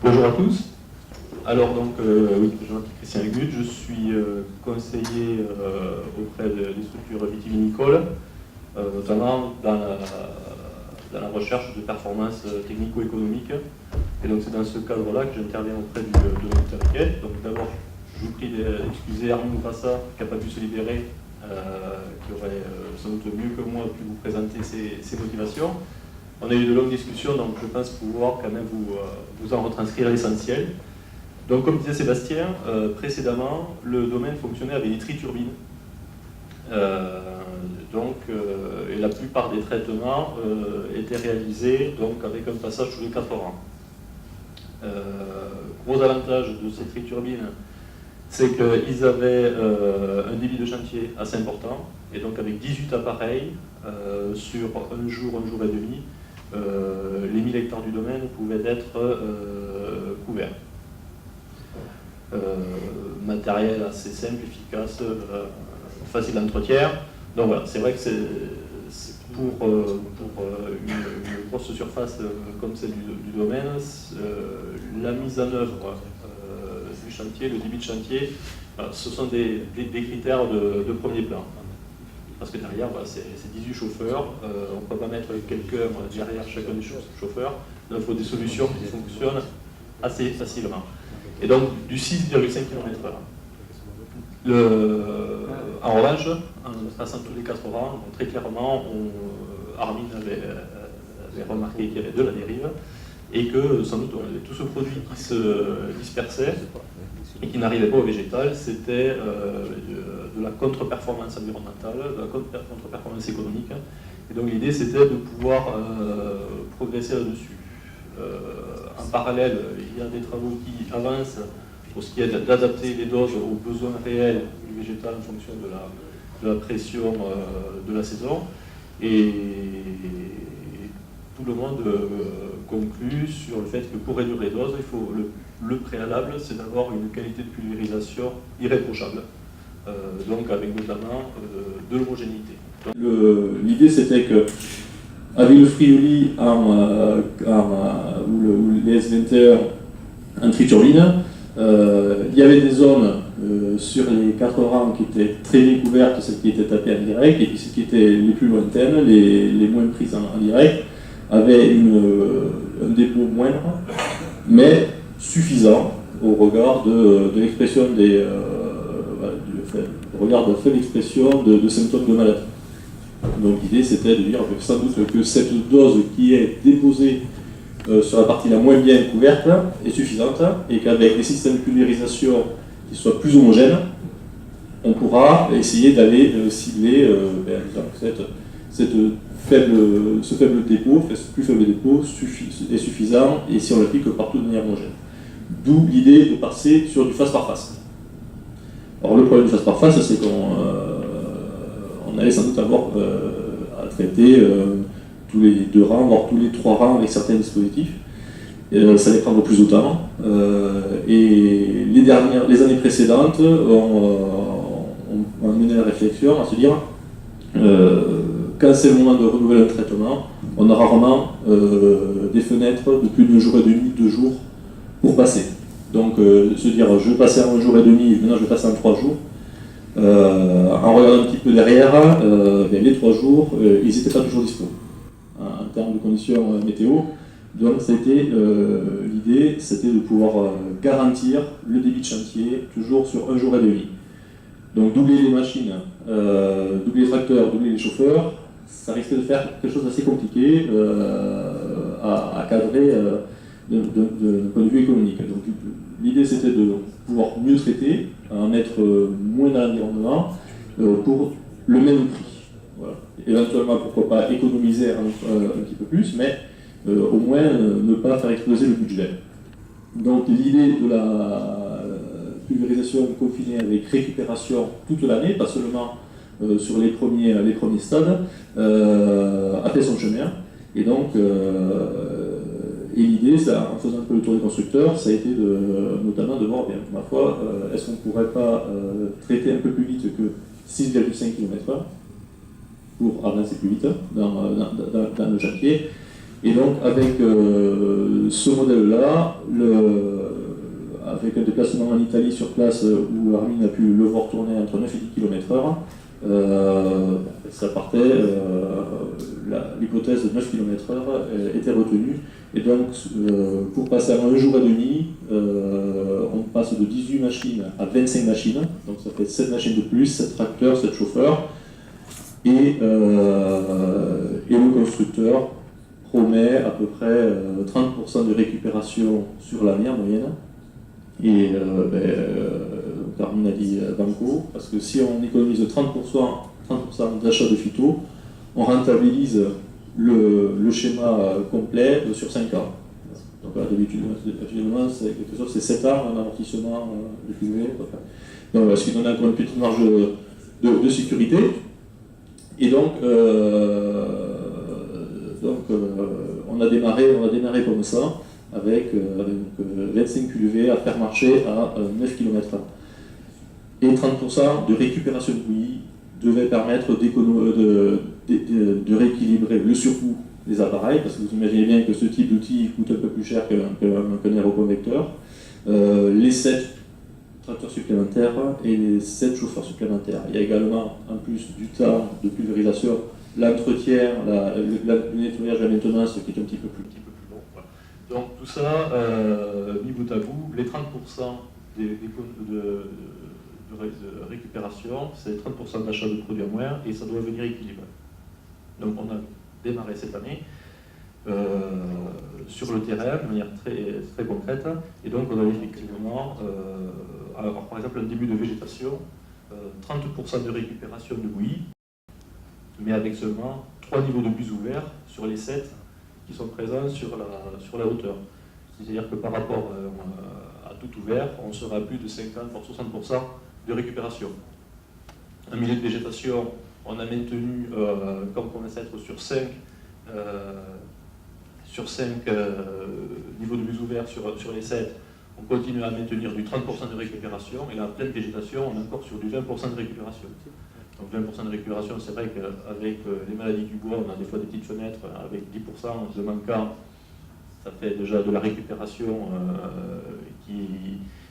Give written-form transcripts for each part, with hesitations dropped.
Bonjour à tous. Alors donc, oui, je m'appelle Christian Gut, je suis conseiller auprès des structures vitivinicoles, notamment dans la recherche de performances technico-économiques. Et donc c'est dans ce cadre-là que j'interviens auprès du domaine Terriquet. Donc d'abord, je vous prie d'excuser Armin Moufassa, qui n'a pas pu se libérer, qui aurait sans doute mieux que moi pu vous présenter ses motivations. On a eu de longues discussions, donc je pense pouvoir quand même vous en retranscrire l'essentiel. Donc comme disait Sébastien, précédemment, le domaine fonctionnait avec des triturbines. Et la plupart des traitements étaient réalisés donc, avec un passage tous les 4 ans. Gros avantage de ces triturbines, c'est qu'ils avaient un débit de chantier assez important, et donc avec 18 appareils sur un jour et demi, les 1000 hectares du domaine pouvaient être couverts. Matériel assez simple, efficace, facile d'entretien. Donc voilà, c'est vrai que c'est pour une grosse surface comme celle du domaine, la mise en œuvre du chantier, le débit de chantier, ce sont des critères de premier plan. Parce que derrière, c'est 18 chauffeurs, on ne peut pas mettre quelqu'un derrière chacun des chauffeurs, donc il faut des solutions qui fonctionnent assez facilement. Et donc du 6,5 km/h. En revanche, en passant tous les 4 rangs, très clairement, Armin avait remarqué qu'il y avait de la dérive et que sans doute tout ce produit qui se dispersait et qui n'arrivait pas au végétal, c'était de la contre-performance environnementale, de la contre-performance économique. Et donc l'idée c'était de pouvoir progresser là-dessus. En parallèle, il y a des travaux qui avancent pour ce qui est d'adapter les doses aux besoins réels du végétal en fonction de la pression de la saison. Et tout le monde conclut sur le fait que pour réduire les doses, il faut le préalable, c'est d'avoir une qualité de pulvérisation irréprochable, donc avec notamment de l'homogénéité. L'idée c'était que avec le Friuli ou les S21 en triturbine, il y avait des zones sur les 4 rangs qui étaient très bien couvertes, celles qui étaient tapées en direct, et puis celles qui étaient les plus lointaines, les moins prises en direct, avaient un dépôt moindre, mais suffisant au regard de l'expression au regard de la faible expression de symptômes de maladie. Donc l'idée c'était de dire sans doute que cette dose qui est déposée sur la partie la moins bien couverte est suffisante et qu'avec des systèmes de pulvérisation qui soient plus homogènes, on pourra essayer d'aller cibler ce faible dépôt, ce plus faible dépôt est suffisant et si on l'applique partout de manière homogène. D'où l'idée de passer sur du face par face. Alors le problème du face par face, c'est qu'on allait sans doute avoir à traiter tous les 2 rangs, voire tous les 3 rangs avec certains dispositifs. Ça allait prendre plus de temps. Et les années précédentes, on mené la réflexion à se dire quand c'est le moment de renouveler un traitement, on a rarement des fenêtres de plus d'1 jour et demi, 2 jours pour passer. Donc se dire je vais passer en 1 jour et demi, maintenant je vais passer en 3 jours. En regardant un petit peu derrière, les 3 jours, ils n'étaient pas toujours disponibles en termes de conditions météo. Donc l'idée, c'était de pouvoir garantir le débit de chantier toujours sur 1 jour et demi. Donc doubler les machines, doubler les tracteurs, doubler les chauffeurs, ça risquait de faire quelque chose d'assez compliqué à cadrer d'un point de vue économique. Donc l'idée c'était de pouvoir mieux traiter, en mettre moins dans l'environnement pour le même prix. Voilà. Éventuellement, pourquoi pas économiser un petit peu plus, mais au moins ne pas faire exploser le budget. Donc l'idée de la pulvérisation confinée avec récupération toute l'année, pas seulement sur les premiers stades, a fait son chemin. Et donc, l'idée, en faisant un peu le tour des constructeurs, ça a été notamment de voir, ma foi, est-ce qu'on ne pourrait pas traiter un peu plus vite que 6,5 km/h pour avancer plus vite dans le chantier Et donc avec ce modèle-là, avec un déplacement en Italie sur place où Armin a pu le voir tourner entre 9 et 10 km/h, ça partait, l'hypothèse de 9 km/h était retenue. Et donc, pour passer à 1 jour et demi, on passe de 18 machines à 25 machines. Donc ça fait 7 machines de plus, 7 tracteurs, 7 chauffeurs. Et le constructeur promet à peu près 30% de récupération sur l'année en moyenne. Et Armin a dit banco, parce que si on économise 30% d'achat de phyto, on rentabilise le schéma complet sur 5 ans. Donc d'habitude, c'est 7 ans en amortissement de cumulé. Donc, ce qui donne encore une petite marge de sécurité. Et donc, on a démarré comme ça, avec 25 QV à faire marcher à 9 km/h. Et 30% de récupération de bouillie devait permettre de rééquilibrer le surcoût des appareils, parce que vous imaginez bien que ce type d'outil coûte un peu plus cher qu'un aéroconvecteur. Les 7 tracteurs supplémentaires et les 7 chauffeurs supplémentaires. Il y a également, en plus du temps de pulvérisation, l'entretien, le nettoyage, la maintenance qui est un petit peu plus long. Voilà. Donc tout ça, mis bout à bout, les 30% de récupération, c'est 30% d'achat de produits en moins et ça doit venir équilibrer. Donc on a démarré cette année sur le terrain de manière très, très concrète et donc on a effectivement, alors par exemple un début de végétation, 30% de récupération de bouillie, mais avec seulement 3 niveaux de buse ouverts sur les 7 qui sont présents sur la hauteur. C'est-à-dire que par rapport à tout ouvert, on sera à plus de 50 voire 60% de récupération. Un milieu de végétation, on a maintenu, comme on commence à être sur 5 niveaux de buse ouverts sur les 7, on continue à maintenir du 30% de récupération, et la pleine végétation, on est encore sur du 20% de récupération. Donc 20% de récupération, c'est vrai qu'avec les maladies du bois, on a des fois des petites fenêtres avec 10% de manquant, ça fait déjà de la récupération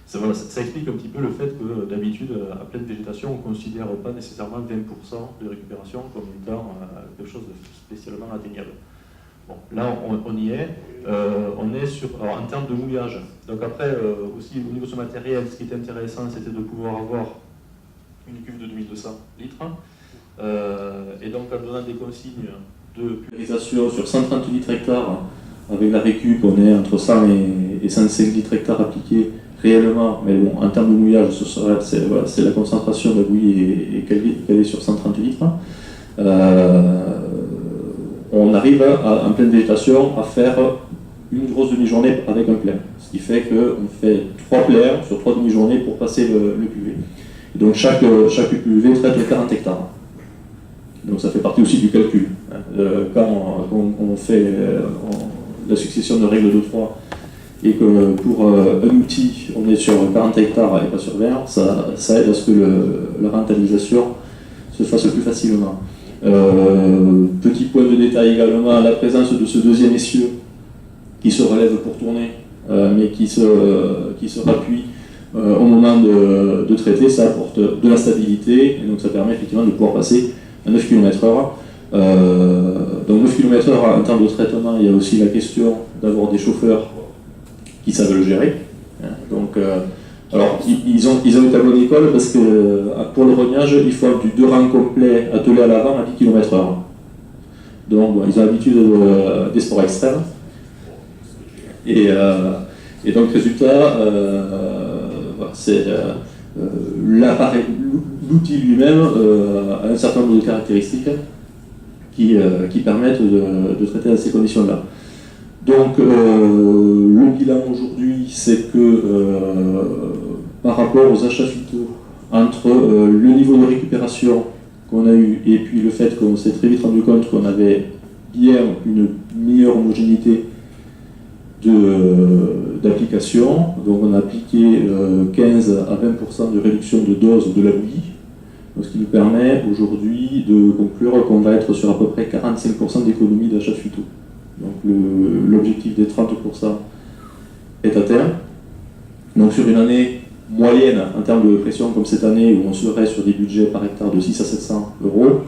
ça explique un petit peu le fait que d'habitude, à pleine végétation, on ne considère pas nécessairement 20% de récupération comme étant quelque chose de spécialement atteignable. Bon, là, on y est. On est sur, alors, en termes de mouillage. Donc après, aussi au niveau de ce matériel, ce qui était intéressant, c'était de pouvoir avoir une cuve de 2200 litres. Et donc, en donnant des consignes de pulvérisation sur 130 litres hectares, avec la récup, on est entre 100 et 105 litres hectares appliqués réellement, mais bon, en termes de mouillage, c'est la concentration de la bouillie qu'elle est sur 130 litres. On arrive en pleine végétation à faire une grosse demi-journée avec un plein. Ce qui fait qu'on fait 3 pleins sur 3 demi-journées pour passer le PUV. Et donc chaque PUV traite 40 hectares. Donc ça fait partie aussi du calcul. Quand on fait la succession de règles de 3 et que pour un outil on est sur 40 hectares et pas sur 20, ça aide à ce que la rentabilisation se fasse plus facilement. Petit point de détail également, la présence de ce deuxième essieu qui se relève pour tourner, mais qui se rappuie au moment de traiter, ça apporte de la stabilité, et donc ça permet effectivement de pouvoir passer à 9 km/h. Donc 9 km/h en termes de traitement, il y a aussi la question d'avoir des chauffeurs qui savent le gérer. Donc, alors, ils ont été à bonne école parce que pour le rognage, il faut du 2 rangs complets attelés à l'avant à 10 km/h. Donc, bon, ils ont l'habitude des sports extrêmes. Et donc, résultat, c'est l'appareil, l'outil lui-même a un certain nombre de caractéristiques qui permettent de traiter à ces conditions-là. Donc, le bilan aujourd'hui, c'est que par rapport aux achats phyto, entre le niveau de récupération qu'on a eu et puis le fait qu'on s'est très vite rendu compte qu'on avait bien une meilleure homogénéité d'application, donc on a appliqué 15 à 20% de réduction de dose de la bouillie, ce qui nous permet aujourd'hui de conclure qu'on va être sur à peu près 45% d'économie d'achat phyto. Donc l'objectif des 30% est atteint. Donc sur une année moyenne en termes de pression comme cette année où on serait sur des budgets par hectare de 600 à 700 euros,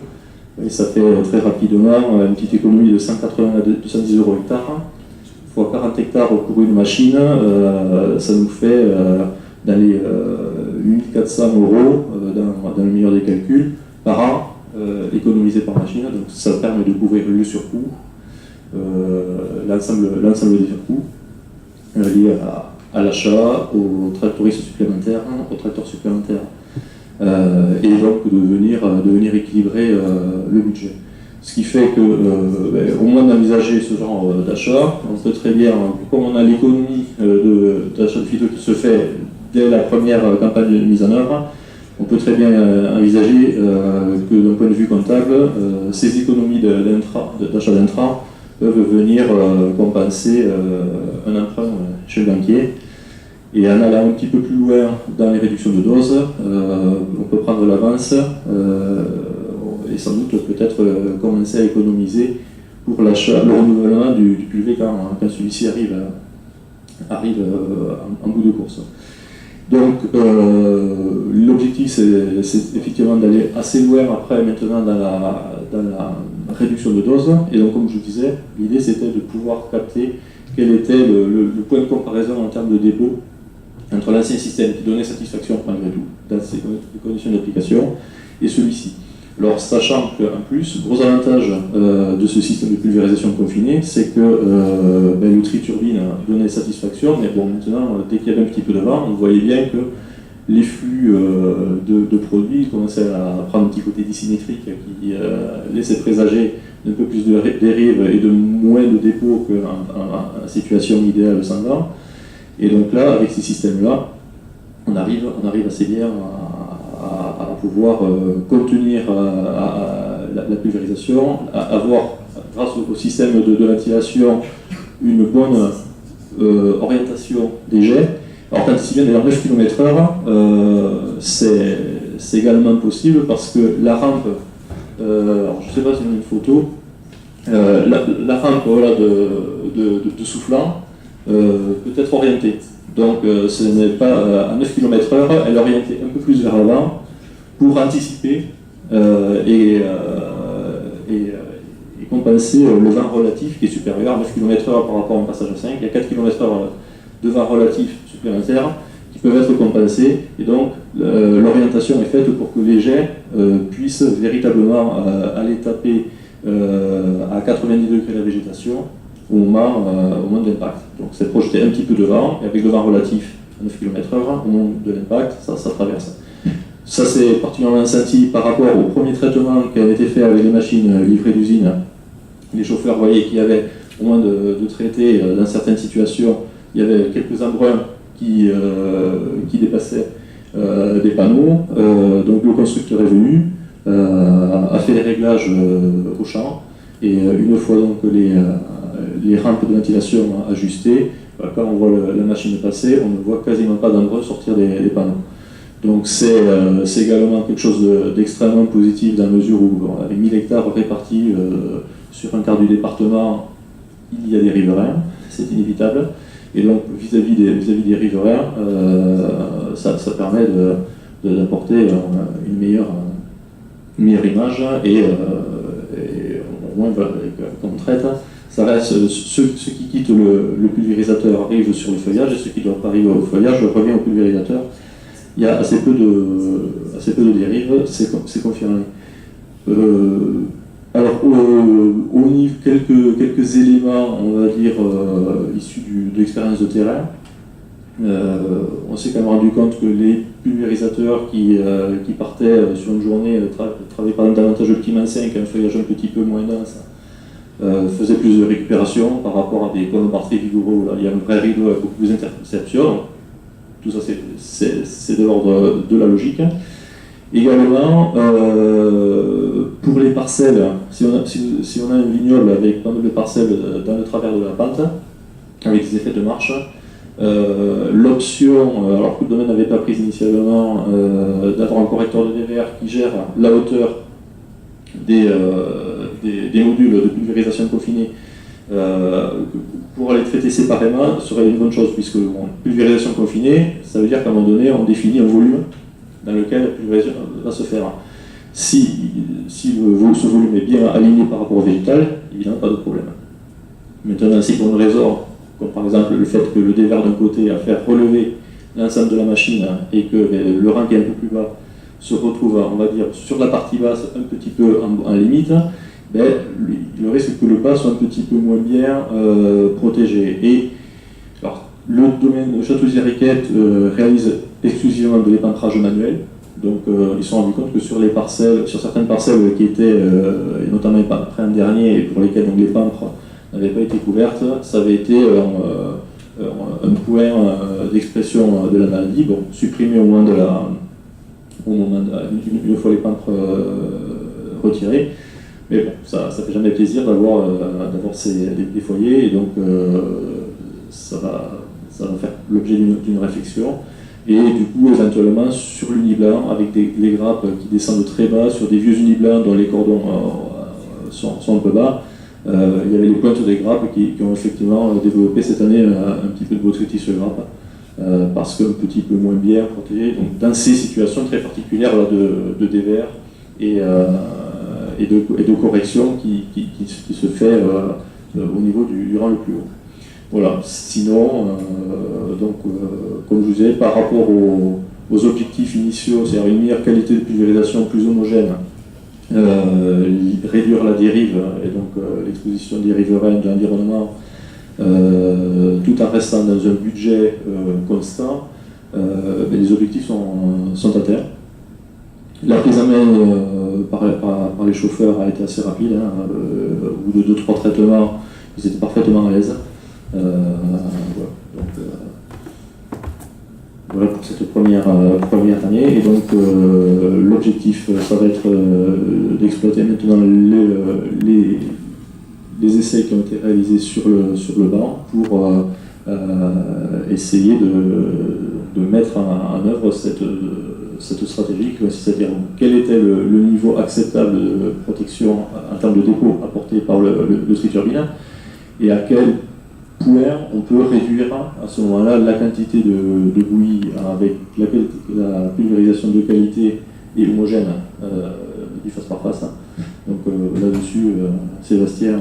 et ça fait très rapidement une petite économie de 180 à 210 euros hectare, fois 40 hectares pour une machine, ça nous fait dans les 1400 euros, dans le meilleur des calculs, par an, économisé par machine. Donc ça permet de couvrir le surcoût, l'ensemble des surcoûts liés à l'achat, aux tractoristes supplémentaires, aux tracteurs supplémentaires, et donc de venir équilibrer le budget. Ce qui fait que, au moins d'envisager ce genre d'achat, on peut très bien, comme on a l'économie d'achat de phyto qui se fait dès la première campagne de mise en œuvre, on peut très bien envisager que d'un point de vue comptable, ces économies d'achat d'intrants peuvent venir compenser un emprunt chez le banquier. Et en allant un petit peu plus loin dans les réductions de doses, on peut prendre l'avance et sans doute peut-être commencer à économiser pour l'achat, le renouvellement du PUV quand celui-ci arrive en bout de course. Donc l'objectif c'est effectivement d'aller assez loin après maintenant dans la réduction de doses, et donc comme je vous disais, l'idée c'était de pouvoir capter quel était le point de comparaison en termes de dépôt entre l'ancien système qui donnait satisfaction malgré tout dans ses conditions d'application et celui-ci. Alors sachant qu'en plus, gros avantage de ce système de pulvérisation confinée, c'est que le tri-turbine donnait satisfaction, mais bon maintenant, dès qu'il y avait un petit peu de vent, on voyait bien que les flux de produits commençaient à prendre un petit côté dissymétrique qui laissait présager d'un peu plus de dérive et de moins de dépôts qu'en situation idéale sans vent. Et donc là, avec ces systèmes-là, on arrive assez bien à pouvoir contenir la pulvérisation, à avoir, grâce au système de ventilation, une bonne orientation des jets. Alors quand il vient d'ailleurs 9 km/h, c'est également possible parce que la rampe, alors je ne sais pas si on a une photo, la rampe voilà, de soufflant peut être orientée. Donc ce n'est pas à 9 km/h, elle est orientée un peu plus vers l'avant pour anticiper et compenser le vent relatif qui est supérieur à 9 km/h par rapport à un passage à 5. Il y a 4 km/h de vent relatif supplémentaire qui peuvent être compensés, et donc l'orientation est faite pour que les jets puissent véritablement aller taper à 90 degrés la végétation au moment de l'impact. Donc c'est projeté un petit peu devant, et avec le vent relatif à 9 km/h, au moment de l'impact, ça traverse. Ça c'est particulièrement senti par rapport au premier traitement qui avait été fait avec les machines livrées d'usine. Les chauffeurs voyaient qu'il y avait, au moins de traiter, dans certaines situations, il y avait quelques embruns qui dépassaient des panneaux. Donc le constructeur est venu, a fait les réglages au champ, et une fois donc les rampes de ventilation ajustées, quand on voit la machine passer, on ne voit quasiment pas d'embruns sortir des panneaux. Donc c'est également quelque chose d'extrêmement positif dans la mesure où, avec 1000 hectares répartis sur un quart du département, il y a des riverains, c'est inévitable. Et donc vis-à-vis des riverains, ça permet d'apporter une meilleure image, et au moins quand on traite, ça reste, ceux qui quittent le pulvérisateur arrivent sur le feuillage, et ceux qui doivent arriver au feuillage reviennent au pulvérisateur. Il y a assez peu de dérives, c'est confirmé. Alors, au niveau quelques éléments, on va dire, issus de l'expérience de terrain, on s'est quand même rendu compte que les pulvérisateurs qui partaient sur une journée, travaillaient par exemple davantage de climat 5, un feuillage un petit peu moins dense, faisaient plus de récupération par rapport à des coins très vigoureux où là, il y a un vrai rideau avec beaucoup plus d'interception. Tout ça, c'est de l'ordre de la logique. Également, pour les parcelles, si on a un vignoble avec pas mal de parcelles dans le travers de la pente, avec des effets de marche, l'option, alors que le domaine n'avait pas prise initialement, d'avoir un correcteur de dévers qui gère la hauteur des modules de pulvérisation confinée pour les traiter séparément serait une bonne chose, puisque pulvérisation confinée, ça veut dire qu'à un moment donné, on définit un volume dans lequel la pulvérisation va se faire. Si ce volume est bien aligné par rapport au végétal, évidemment, pas de problème. Maintenant, si pour une raison, comme par exemple le fait que le dévers d'un côté a fait relever l'ensemble de la machine et que le rang qui est un peu plus bas se retrouve, on va dire, sur la partie basse un petit peu en limite, le risque que le bas soit un petit peu moins bien protégé. Et alors, le domaine Châteauziers-Riquette réalise exclusivement de l'épantrage manuel. Donc ils se sont rendus compte que sur certaines parcelles qui étaient, et notamment après un dernier, et pour lesquelles donc, les pampres n'avaient pas été couvertes, ça avait été un point d'expression de la maladie, bon, supprimé une fois les pampres retirés. Mais bon, ça fait jamais plaisir d'avoir des foyers, et donc ça va faire l'objet d'une réflexion. Et du coup, éventuellement, sur l'uniblanc, avec les grappes qui descendent très bas, sur des vieux uniblancs dont les cordons sont un peu bas, il y avait les pointes des grappes qui ont effectivement développé cette année un petit peu de botrytis grappe, parce qu'un petit peu moins bien protégé. Donc, dans ces situations très particulières là, de dévers et de correction qui se fait au niveau du rang le plus haut. Voilà. Sinon, comme je vous disais, par rapport aux objectifs initiaux, c'est-à-dire une meilleure qualité de pulvérisation plus homogène, réduire la dérive et donc l'exposition des riverains de l'environnement, tout en restant dans un budget constant, les objectifs sont atteints. La prise en main par les chauffeurs a été assez rapide. Au bout de 2-3 traitements, ils étaient parfaitement à l'aise. Voilà pour cette première année. Et donc l'objectif, ça va être d'exploiter maintenant les essais qui ont été réalisés sur le banc pour essayer de mettre en œuvre cette stratégie, c'est-à-dire quel était le niveau acceptable de protection en termes de dépôt apporté par le triturbine et à quel point on peut réduire à ce moment-là la quantité de bouillie avec la pulvérisation de qualité et homogène du face par face. Donc là-dessus, Sébastien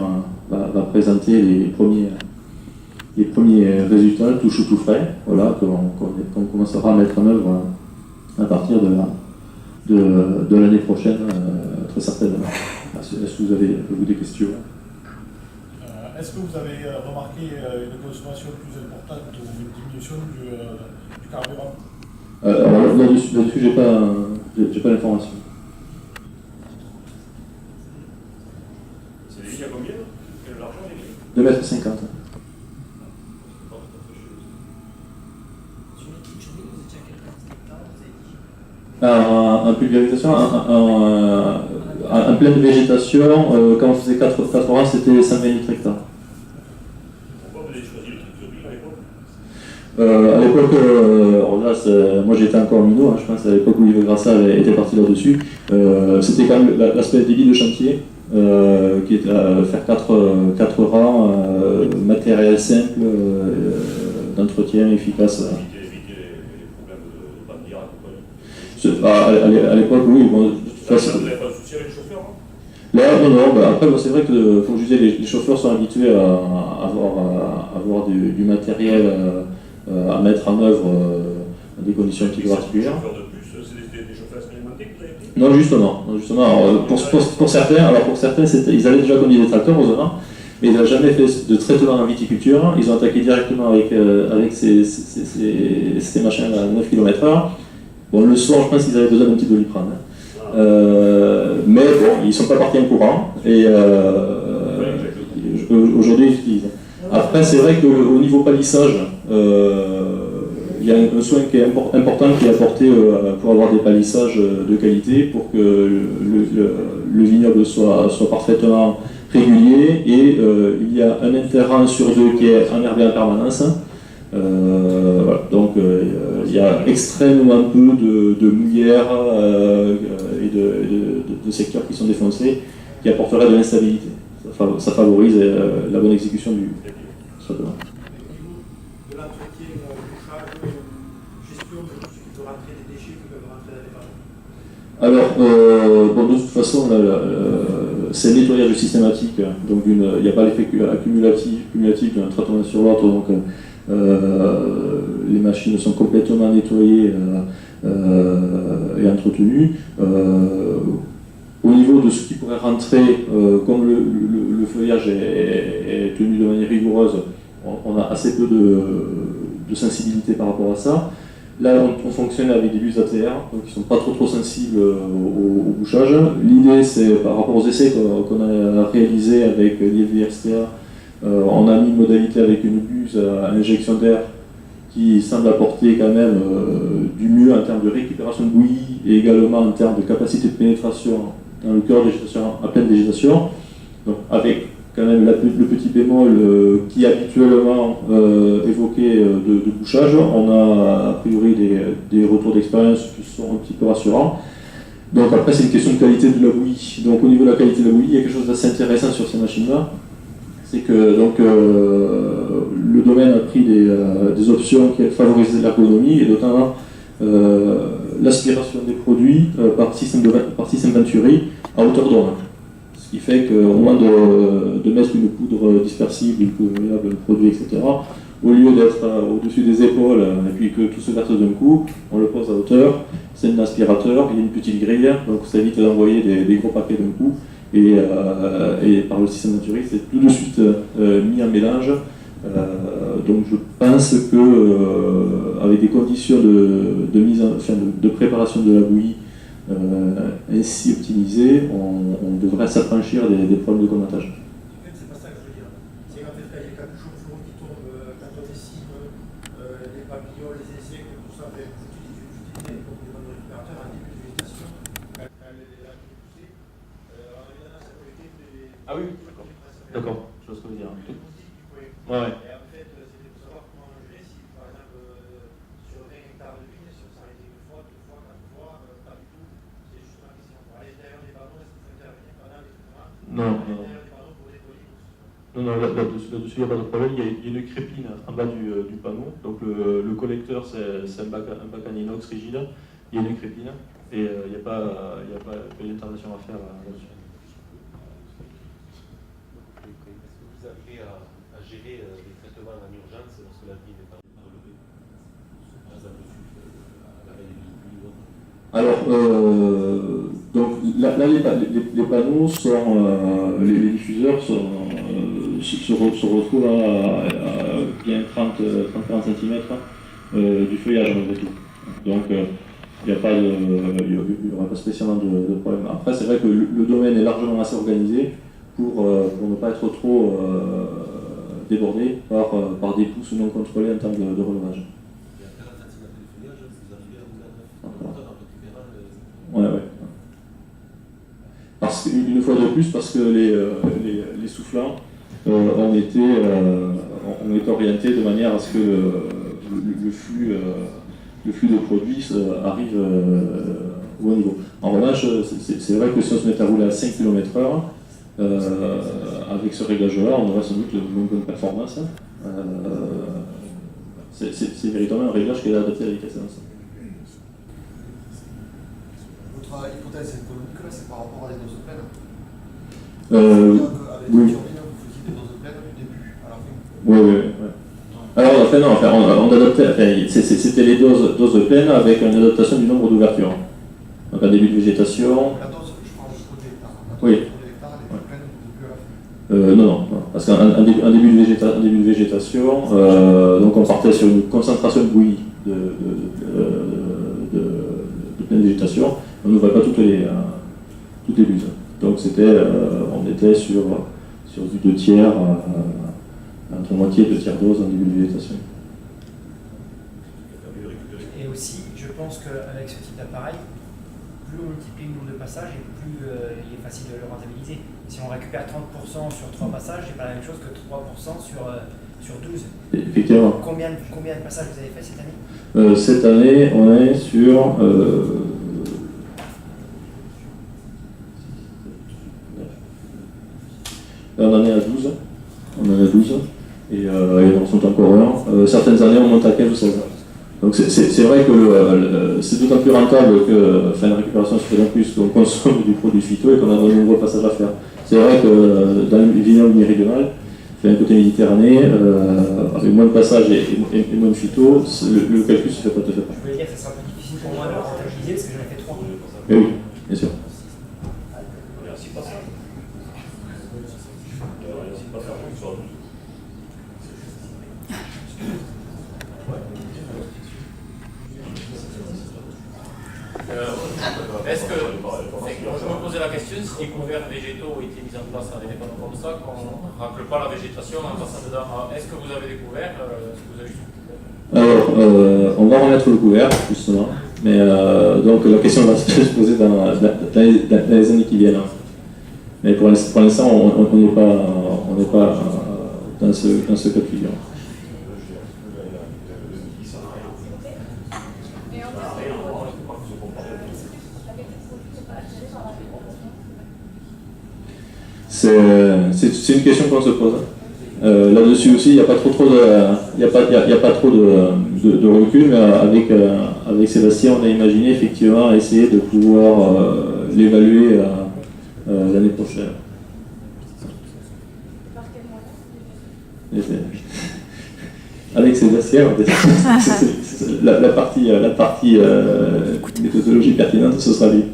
va présenter les premiers résultats tout chaud tout frais, voilà, qu'on commencera à mettre en œuvre à partir de l'année prochaine, très certainement. Est-ce que vous avez des questions? Est-ce que vous avez remarqué une consommation plus importante ou une diminution du carburant? Alors là-dessus, j'ai pas l'information. C'est des lignes à combien? Quel est l'argent les lignes? 2,50 m. En pulvérisation, en pleine végétation, quand on faisait 4 ans, c'était 120 litres hectares. Pourquoi vous avez choisi le triturbine à l'époque? À l'époque, moi j'étais encore minot, je pense à l'époque où Yves Grassa était parti là-dessus. C'était quand même l'aspect débit de chantier, qui était à faire 4 rangs, matériel simple, d'entretien efficace. À l'époque, oui. Bon, vous n'avez pas de souci avec le chauffeur? Là, non. Après, c'est vrai que, comme je disais, les chauffeurs sont habitués à avoir du matériel à mettre en œuvre dans des conditions un petit peu particulières. Les chauffeurs de plus, c'est des chauffeurs expérimentés que vous avez pris? Non, justement. Alors, pour certains, ils avaient déjà conduit des tracteurs, heureusement, mais ils n'avaient jamais fait de traitement en viticulture. Ils ont attaqué directement avec ces machins à 9 km/h. Bon, le soir, je pense qu'ils avaient besoin d'un petit doliprane. Mais bon, ils ne sont pas partis en courant. Et aujourd'hui, ils utilisent. Après, c'est vrai qu'au niveau palissage, il y a un soin qui est important qui est apporté pour avoir des palissages de qualité, pour que le vignoble soit parfaitement régulier. Et il y a un interrang sur 2 qui est enherbé en permanence. Voilà. Donc il y a extrêmement peu de mouillères et de secteurs qui sont défoncés, qui apporteraient de l'instabilité. ça favorise la bonne exécution du traitement. De l'entretien, bouchage, gestion de tout ce qui peut rentrer des déchets qui peuvent rentrer dans les panneaux. Alors, bon, de toute façon, c'est un nettoyage systématique, donc il n'y a pas l'effet cumulatif d'un traitement sur l'autre, donc les machines sont complètement nettoyées et entretenues. Au niveau de ce qui pourrait rentrer, comme le feuillage est tenu de manière rigoureuse, on a assez peu de sensibilité par rapport à ça. Là, on fonctionne avec des bus ATR, donc ils ne sont pas trop sensibles au bouchage. L'idée, c'est par rapport aux essais qu'on a réalisés avec l'IFVRCA, on a mis une modalité avec une buse à injection d'air qui semble apporter quand même du mieux en termes de récupération de bouillie et également en termes de capacité de pénétration dans le cœur de végétation, à pleine végétation. Donc avec quand même le petit bémol qui est habituellement évoqué de bouchage, on a a priori des retours d'expérience qui sont un petit peu rassurants. Donc après c'est une question de qualité de la bouillie. Donc au niveau de la qualité de la bouillie, il y a quelque chose d'assez intéressant sur ces machines-là. C'est que donc, le domaine a pris des options qui favorisent l'ergonomie et notamment l'aspiration des produits par système Venturi à hauteur d'homme. Ce qui fait qu'au moment de mettre une poudre dispersible, une poudre de produit, etc., au lieu d'être au-dessus des épaules et puis que tout se verse d'un coup, on le pose à hauteur, c'est un aspirateur, il y a une petite grille, donc ça évite d'envoyer des gros paquets d'un coup. Et par le système Venturi, c'est tout de suite mis en mélange. Donc je pense que avec des conditions de préparation de la bouillie ainsi optimisées, on devrait s'affranchir des problèmes de commentage. C'est pas ça que je veux dire. C'est quand il y a les capuchons flous qui tombent quand on dessine, les papillons, les essais, tout ça, vous utilisez comme des panneaux récupérateurs en début de végétation. Quand les lacs sont poussés, évidemment, ça peut être des. Ah oui, d'accord, je vois ce que vous voulez dire. Ouais. Et en fait, c'était pour savoir comment gérer si, par exemple, sur 20 hectares de vignes, si on s'arrêtait une fois, deux fois, quatre fois, pas du tout. C'est juste ma question. À l'intérieur des panneaux, est-ce qu'il faut intervenir pendant les traitements? Non. À l'intérieur des panneaux pour nettoyer. Non, là-dessus, il n'y a pas de problème. Il y a une crépine en bas du panneau. Donc le collecteur, c'est un bac en inox rigide. Il y a une crépine et il n'y a pas d'intervention à faire là-dessus. Vous avez à gérer les traitements en urgence lorsque la vie n'est pas relevée. Par exemple, la veille du pluie ou autre. Alors, donc là les panneaux sont, les diffuseurs se retrouvent à bien 30-40 cm du feuillage malgré tout. Donc il n'y aura pas spécialement de problème. Après c'est vrai que le domaine est largement assez organisé pour ne pas être trop débordé par des pousses non contrôlées en termes de relevage. Et à 40 cm de feuillage, vous arrivez à vous en récupérer. Ouais. Une fois de plus, parce que les soufflants ont été orientés de manière à ce que le flux de produits arrive au bon niveau. En revanche, c'est vrai que si on se met à rouler à 5 km/h, avec ce réglage-là, on aura sans doute une bonne performance. C'est véritablement un réglage qui est adapté à la vitesse. Votre hypothèse économique, là, c'est par rapport à des doses pleines. Avec Oui. les turbines, vous faisiez des doses pleines du début à la fin. Oui. Alors, on adaptait, c'était les doses pleines avec une adaptation du nombre d'ouvertures. Donc, en début de végétation. La dose, je parle jusqu'au hectare. Oui. L'hectare, elle est pleine du début à la fin. Non, parce qu'en début de végétation, donc on partait sur une concentration de bouillie de pleine végétation. On n'ouvrait pas toutes les buses. Donc on était sur du 2 tiers, entre moitié et 2 tiers dose en début de végétation. Et aussi, je pense qu'avec ce type d'appareil, plus on multiplie le nombre de passages et plus il est facile de le rentabiliser. Si on récupère 30% sur 3 passages, c'est pas la même chose que 3% sur 12. Effectivement. Combien de passages vous avez fait cette année? Cette année, on est sur... Là, on en est à 12. On en a 12. Et il en sont encore un. Certaines années, on monte à 15 ou 16. Donc c'est vrai que c'est d'autant plus rentable que faire la récupération se fait d'un plus qu'on consomme du produit phyto et qu'on a de nombreux passages à faire. C'est vrai que dans le vignoble méridional, fait un côté méditerranée, avec moins de passages et moins de phyto, le calcul se fait pas tout à fait. Je voulais dire que ça sera un peu difficile pour moi de le rentabiliser parce que j'en ai fait 3. Mais oui, bien sûr. Merci pas ça. Merci pas faire une sorte. Est-ce que, je me posais la question, si des couverts végétaux ont été mis en place à des dépendants comme ça, qu'on ne racle pas la végétation en passant dedans, est-ce que vous avez des couverts? Est-ce que vous avez... Alors, on va remettre le couvert, justement, mais donc la question va se poser dans les années qui viennent. Mais pour l'instant, on n'est pas dans ce cas de figure. C'est une question qu'on se pose. Là-dessus aussi, il n'y a pas trop de recul, mais avec Sébastien, on a imaginé effectivement essayer de pouvoir l'évaluer l'année prochaine. Avec Sébastien, la partie méthodologie pertinente, ce sera lui.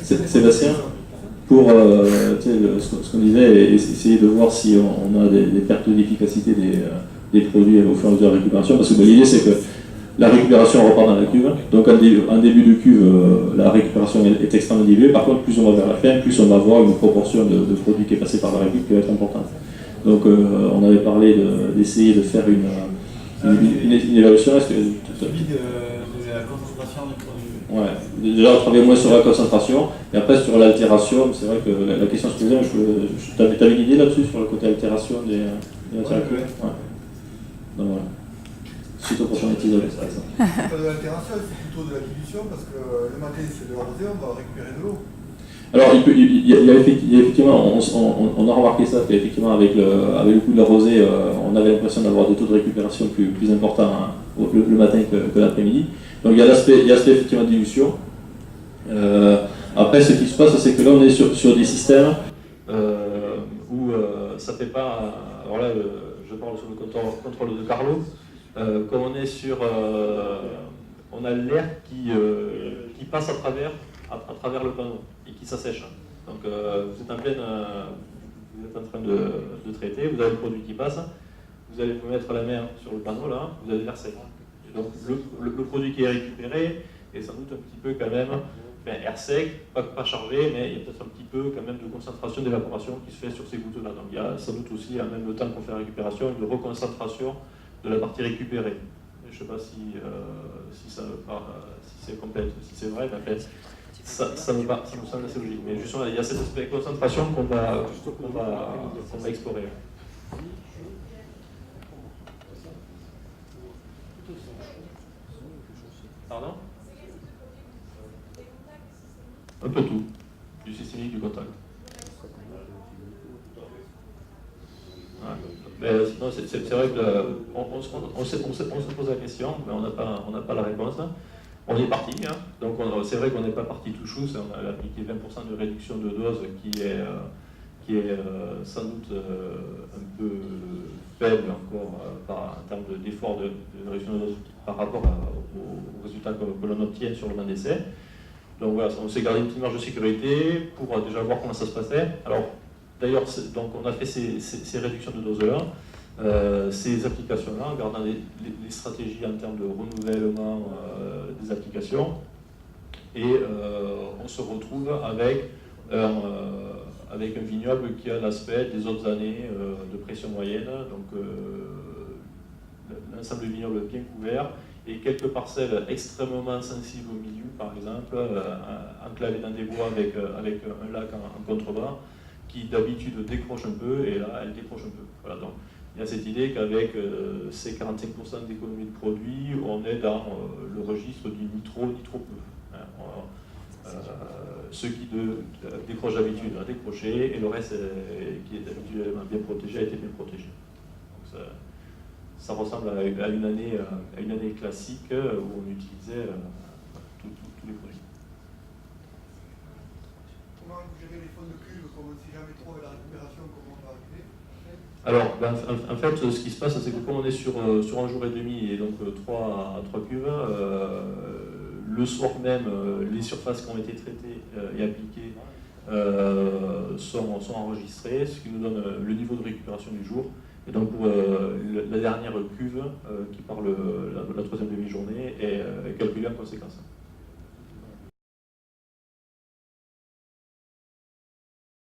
Sébastien, pour ce qu'on disait, essayer de voir si on a des pertes d'efficacité des produits au fur et à mesure de la récupération, parce que l'idée c'est que la récupération repart dans la cuve, donc en début de cuve, la récupération est extrêmement diluée. Par contre, plus on va vers la fin, plus on va avoir une proportion de produits qui est passé par la récup qui va être importante. Donc on avait parlé d'essayer de faire une évaluation. Est-ce que de la concentration du produit. Ouais, déjà on travaille moins sur la concentration, et après sur l'altération, c'est vrai que la question se posait, t'avais une idée là-dessus sur le côté altération des matières actives? Ouais. Donc voilà. Suite au prochain épisode, c'est ça. Pas de l'altération, c'est plutôt de la dilution, parce que le matin c'est de l'arrosé, on va récupérer de l'eau. Alors il y a effectivement, on a remarqué ça, qu'effectivement avec le coup de la rosée, on avait l'impression d'avoir des taux de récupération plus importants le matin que l'après-midi. Donc il y a l'aspect effectivement de dilution. Après ce qui se passe, c'est que là on est sur des systèmes où ça fait pas. Alors là je parle sous le contrôle de Carlo. Comme on est sur, on a l'air qui passe à travers le panneau et qui s'assèche. Donc vous êtes en train de traiter, vous avez le produit qui passe, vous allez vous mettre la main sur le panneau là, vous allez l'air sec. Et donc le produit qui est récupéré est sans doute un petit peu quand même, air sec, pas chargé, mais il y a peut-être un petit peu quand même de concentration d'évaporation qui se fait sur ces gouttes là. Donc il y a sans doute aussi, en même temps qu'on fait la récupération, une reconcentration de la partie récupérée. Je ne sais pas si c'est complète, si c'est vrai, mais en fait, ça me semble assez logique. Mais justement, il y a cet aspect de concentration qu'on va explorer. Pardon? Un peu tout, du systémique, du contact. Mais sinon, c'est vrai qu'on se pose la question, mais on n'a pas la réponse. On est parti, hein. Donc c'est vrai qu'on n'est pas parti tout chou, on a appliqué 20% de réduction de dose qui est sans doute un peu faible encore en termes d'effort de réduction de dose par rapport aux résultats que l'on obtient sur le banc d'essai. Donc voilà, on s'est gardé une petite marge de sécurité pour déjà voir comment ça se passait. Alors, d'ailleurs, donc on a fait ces réductions de dose-là, ces applications-là, en gardant les stratégies en termes de renouvellement des applications, et on se retrouve avec un vignoble qui a l'aspect des autres années de pression moyenne, donc l'ensemble du vignoble bien couvert, et quelques parcelles extrêmement sensibles au milieu, par exemple, enclavées dans des bois avec un lac en contrebas, qui d'habitude décroche un peu, et là, elle décroche un peu. Voilà, donc, il y a cette idée qu'avec ces 45% d'économie de produit, on est dans le registre du nitro peu. Ceux qui décrochent d'habitude a décroché, et le reste qui est habituellement bien protégé a été bien protégé. Donc ça ressemble à une année classique où on utilisait tous les produits. Comment vous gérez les fonds de cuve, comme on ne sait jamais trop avec la récupération, comment on va arriver? Alors, en fait, ce qui se passe, c'est que comme on est sur un jour et demi et donc 3 cuves, le soir même, les surfaces qui ont été traitées et appliquées sont enregistrées, ce qui nous donne le niveau de récupération du jour. Et donc pour la dernière cuve, qui part la troisième demi-journée, est calculée en conséquence.